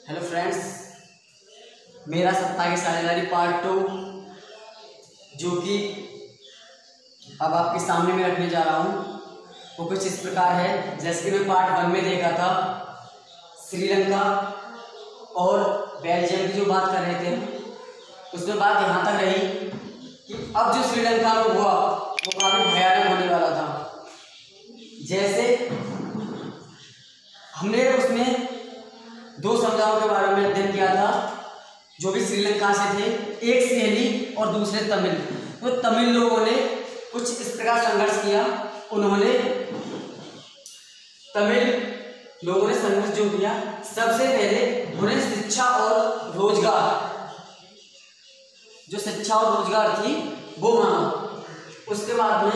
Hello friends, मेरा सत्ता की साझेदारी पार्ट 2 जो कि अब आपके सामने मैं रखने जा रहा हूँ वो कुछ इस प्रकार है। जैसे कि मैं पार्ट 1 में देखा था श्रीलंका और बेल्जियम की जो बात कर रहे थे, उसमें बात यहाँ तक रही कि अब जो श्रीलंका में हुआ वो काफ़ी भयानक होने वाला था। जैसे हमने उसमें 2 समुदायों के बारे में अध्ययन किया था जो भी श्रीलंका से थे, एक सहेली और दूसरे तमिल। तो तमिल लोगों ने कुछ इस प्रकार संघर्ष किया। तमिल लोगों ने संघर्ष जो किया, सबसे पहले उन्हें शिक्षा और रोजगार, जो शिक्षा और रोजगार थी वो मांगा। उसके बाद में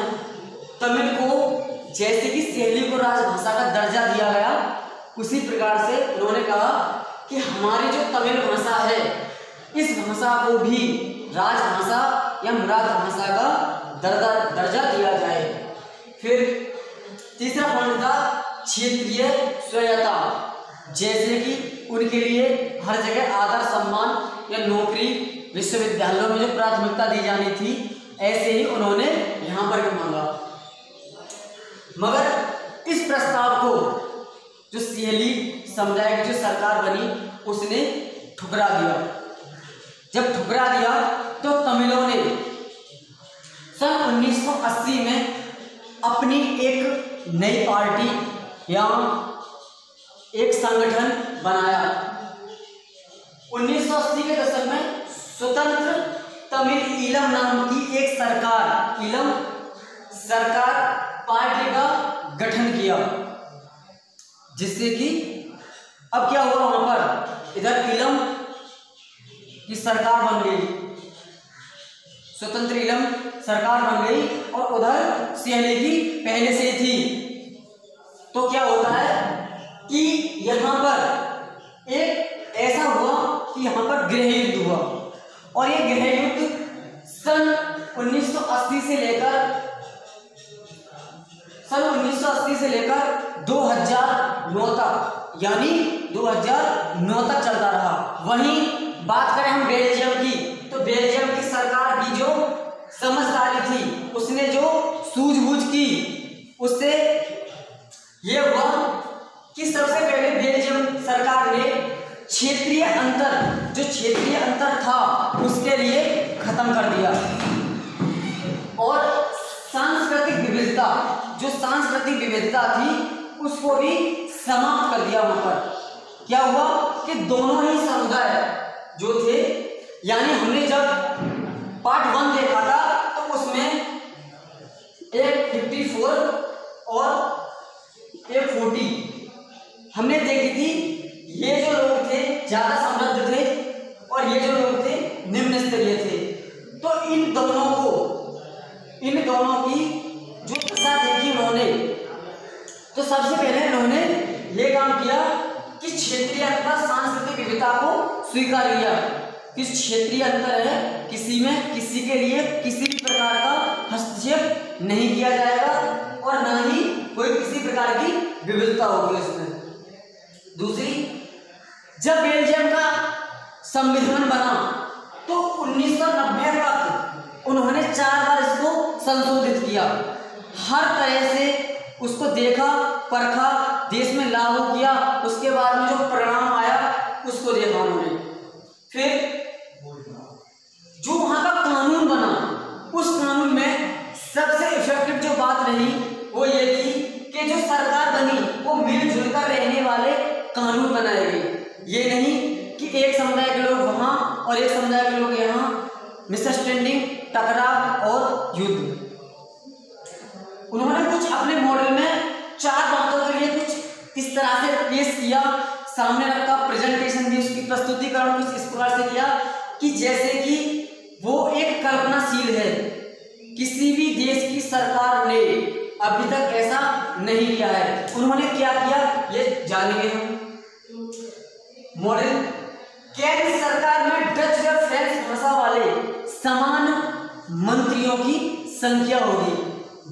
तमिल को जैसे कि सहेली को राजभाषा का दर्जा दिया गया, उसी प्रकार से उन्होंने कहा कि हमारी जो तमिल भाषा है इस भाषा को भी राजभाषा या मातृभाषा का दर्जा दिया जाए। फिर तीसरा पॉइंट था क्षेत्रीय स्वायत्तता, जैसे कि उनके लिए हर जगह आदर सम्मान या नौकरी विश्वविद्यालयों में जो प्राथमिकता दी जानी थी, ऐसे ही उन्होंने यहाँ पर भी मांगा। मगर इस प्रस्ताव को जो सहेली समुदाय की जो सरकार बनी उसने ठुकरा दिया। जब ठुकरा दिया तो तमिलों ने सन 1980 में अपनी एक नई पार्टी या एक संगठन बनाया। 1980 के दशक में स्वतंत्र तमिल ईलम नाम की एक सरकार पार्टी का गठन किया, जिससे कि अब क्या हुआ, वहां पर इधर ईलम की सरकार बन गई, स्वतंत्र ईलम सरकार बन गई और उधर सहेली की पहले से थी। तो क्या होता है कि यहां पर एक ऐसा हुआ कि यहां पर गृह युद्ध हुआ, और ये गृह युद्ध सन 1980 से लेकर 2009 तक, यानी 2009 तक चलता रहा। वहीं बात करें हम बेल्जियम की, तो बेल्जियम की सरकार की जो समझदारी थी, उसने जो सूझबूझ की, उससे यह हुआ कि सबसे पहले बेल्जियम सरकार ने क्षेत्रीय अंतर था उसके लिए खत्म कर दिया, और सांस्कृतिक विविधता थी उसको भी समाप्त कर दिया। वहां पर क्या हुआ कि दोनों ही समुदाय जो थे, यानी हमने जब पार्ट 1 देखा था तो उसमें एक 54 और एक 40 हमने देखी थी। ये जो लोग थे ज्यादा समृद्ध थे और ये जो लोग थे निम्न स्तरीय थे। तो इन दोनों की जो दशा देखी उन्होंने, तो सबसे पहले उन्होंने ये काम किया कि क्षेत्रीय अंतर सांस्कृतिक विविधता को स्वीकार किया। किस क्षेत्रीय अंतर है, किसी में किसी के लिए किसी भी प्रकार का हस्तक्षेप नहीं किया जाएगा और ना ही कोई किसी प्रकार की विविधता होगी इसमें। दूसरी, जब बेल्जियम का संविधान बना तो 1990 तक उन्होंने 4 बार इसको संशोधित किया, हर तरह से उसको देखा, परखा, देश में लागू किया, उसके बाद में जो परिणाम आया उसको देखा उन्होंने। फिर जो वहां का कानून बना, उस कानून में सबसे इफेक्टिव जो बात रही वो ये थी कि जो सरकार बनी वो मिलजुल कर रहने वाले कानून बनाए गए। ये नहीं कि एक समुदाय के लोग वहां और एक समुदाय के लोग यहाँ, मिसअंडरस्टैंडिंग, टकराव और युद्ध। उन्होंने कुछ अपने मॉडल में 4 बातों के लिए कुछ इस तरह से पेश किया, सामने रखा, प्रेजेंटेशन दी, उसकी प्रस्तुतिकरण कुछ इस प्रकार से किया कि जैसे कि वो एक कल्पनाशील है। किसी भी देश की सरकार ने अभी तक ऐसा नहीं किया है। उन्होंने क्या किया ये जानेंगे हम। मॉडल, केंद्र सरकार में डच या फ्रेंच भाषा वाले समान मंत्रियों की संख्या होगी।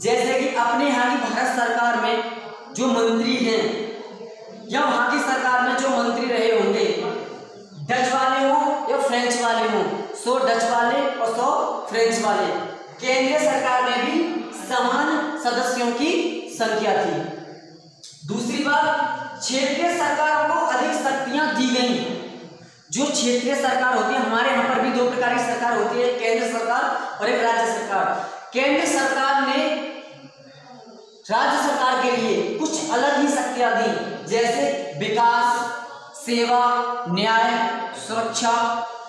जैसे कि अपने यहाँ की भारत सरकार में जो मंत्री हैं या वहां की सरकार में जो मंत्री रहे होंगे 100 डच वाले और 100 फ्रेंच वाले। केंद्रीय सरकार में भी समान सदस्यों की संख्या थी। दूसरी बात, क्षेत्रीय सरकारों को अधिक शक्तियां दी गई। जो क्षेत्रीय सरकार होती है, हमारे यहाँ पर भी दो प्रकार की सरकार होती है, केंद्र सरकार और एक राज्य सरकार। केंद्र सरकार ने राज्य सरकार के लिए कुछ अलग ही शक्तियां दी, जैसे विकास, सेवा, न्याय, सुरक्षा,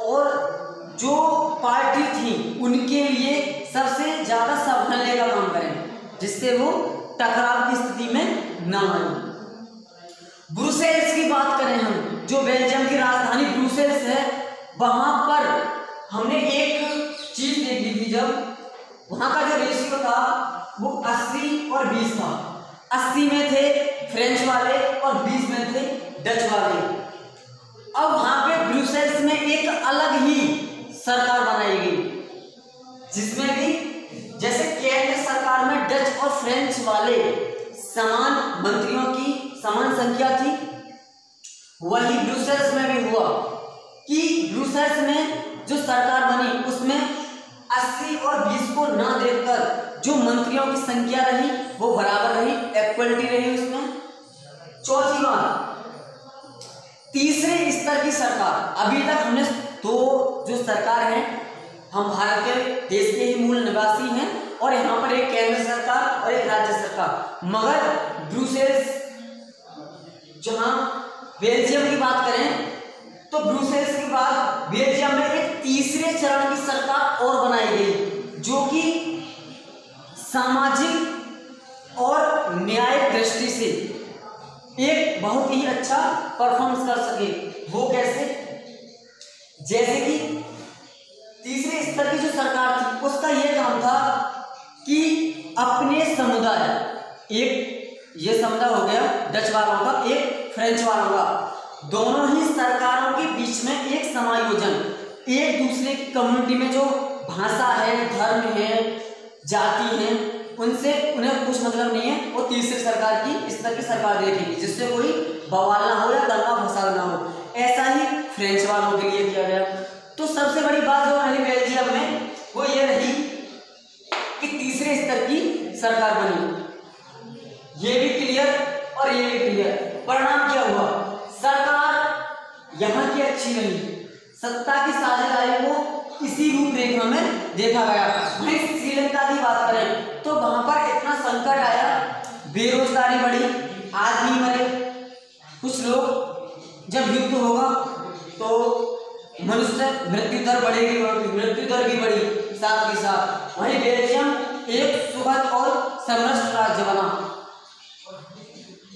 और जो पार्टी थी उनके लिए सबसे ज्यादा संभलने का काम करें, जिससे वो टकराव की स्थिति में न आए। ब्रुसेल्स की बात करें हम, जो बेल्जियम की राजधानी ब्रुसेल्स है, वहां पर हमने एक चीज देखी थी, जब वहां का जो रेशियो था वो 80 और 20 था। 80 में थे फ्रेंच वाले और 20 में थे डच वाले। अब वहां पे ब्रुसेल्स में एक अलग ही सरकार बनाई गई, जिसमें भी जैसे केंद्र सरकार में डच और फ्रेंच वाले समान मंत्रियों की समान संख्या थी, वही ब्रुसेल्स में भी हुआ कि ब्रुसेल्स में जो सरकार बनी उसमें 80 और 20 को ना देखकर जो मंत्रियों की संख्या रही वो बराबर रही, इक्वलिटी रही उसमें। चौथी बात, तीसरे स्तर की सरकार। अभी तक हमने दो जो सरकार है, हम भारत के देश के ही मूल निवासी हैं और यहाँ पर एक केंद्र सरकार और एक राज्य सरकार। मगर ब्रुसेल्स, जहां बेल्जियम की बात करें तो ब्रुसेल्स के बाद बेल्जियम में एक तीसरे चरण की सरकार और बनाई गई, जो कि सामाजिक और न्यायिक दृष्टि से एक बहुत ही अच्छा परफॉर्मेंस कर सके। वो कैसे? जैसे कि तीसरे स्तर की जो सरकार थी उसका यह काम था कि अपने समुदाय, एक ये समुदाय हो गया डच वालों का, एक फ्रेंच वालों का, दोनों ही सरकारों के बीच में एक समायोजन, एक दूसरे की कम्युनिटी में जो भाषा है, धर्म है, जाति है, उनसे उन्हें कुछ मतलब नहीं है, वो तीसरी सरकार की स्तर की सरकार देखेगी, जिससे कोई बवाल ना हो या दंगा फसाद ना हो। ऐसा ही फ्रेंच वालों के लिए किया गया। तो सबसे बड़ी बात जो रही बेल्जियम में वो ये रही कि तीसरे स्तर की सरकार बनी। ये भी क्लियर और ये भी क्लियर। परिणाम क्या हुआ? सरकार यहाँ की अच्छी रही, सत्ता की साझेदारी को इसी रूपरेखा में देखा गया। वहीं श्रीलंका की बात करें तो वहां पर इतना संकट आया, बेरोजगारी बढ़ी, आदमी मरे, कुछ लोग, जब युद्ध होगा तो मनुष्य मृत्यु दर बढ़ेगी, मृत्यु दर भी बढ़ी साथ ही साथ। वहीं बेल्जियम एक सुखद और समृद्ध राज्य बना।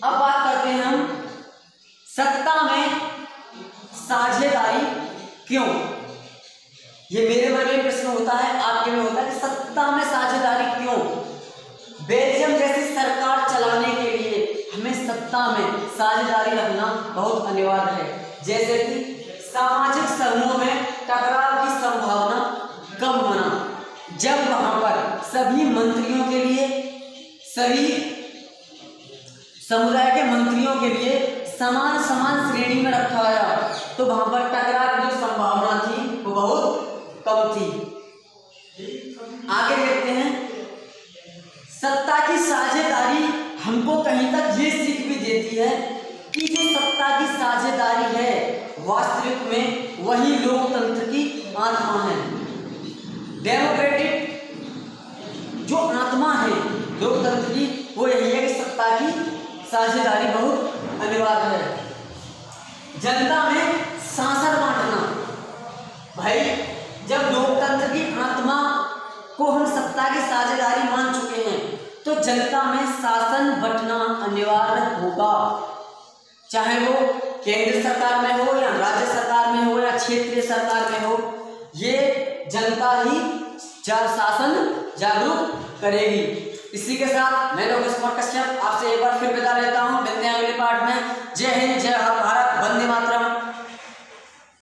अब बात करते हैं हम सत्ता में साझेदारी क्यों। ये मेरे मन में प्रश्न होता है, आपके में होता है कि सत्ता में साझेदारी क्यों। बेल्जियम जैसी सरकार चलाने के लिए हमें सत्ता में साझेदारी रखना बहुत अनिवार्य है। जैसे कि सामाजिक समूह में टकराव की संभावना कम होना, जब वहां पर सभी मंत्रियों के लिए, सभी समुदाय के मंत्रियों के लिए समान समान श्रेणी में रखा गया, तो वहां पर टकराव की जो संभावना थी वो बहुत कम थी। आगे देखते हैं, सत्ता की साझेदारी हमको कहीं तक ये सीख भी देती है कि जो सत्ता की साझेदारी है वास्तविक में वही लोकतंत्र की आत्मा है। डेमोक्रेटिक जो आत्मा है लोकतंत्र की वो यही है कि सत्ता की साझेदारी बहुत अनिवार्य है। जनता में शासन बांटना, भाई जब लोकतंत्र की आत्मा को हम सत्ता की साझेदारी मान चुके हैं तो जनता में शासन बंटना अनिवार्य होगा, चाहे वो केंद्र सरकार में हो या राज्य सरकार में हो या क्षेत्रीय सरकार में हो, ये जनता ही शासन जागरूक करेगी। इसी के साथ मैं लोकेश कुमार कश्यप आपसे एक बार फिर विदा लेता हूँ। मिलते हैं अगले पार्ट में। जय हिंद, जय भारत, वंदे मातरम।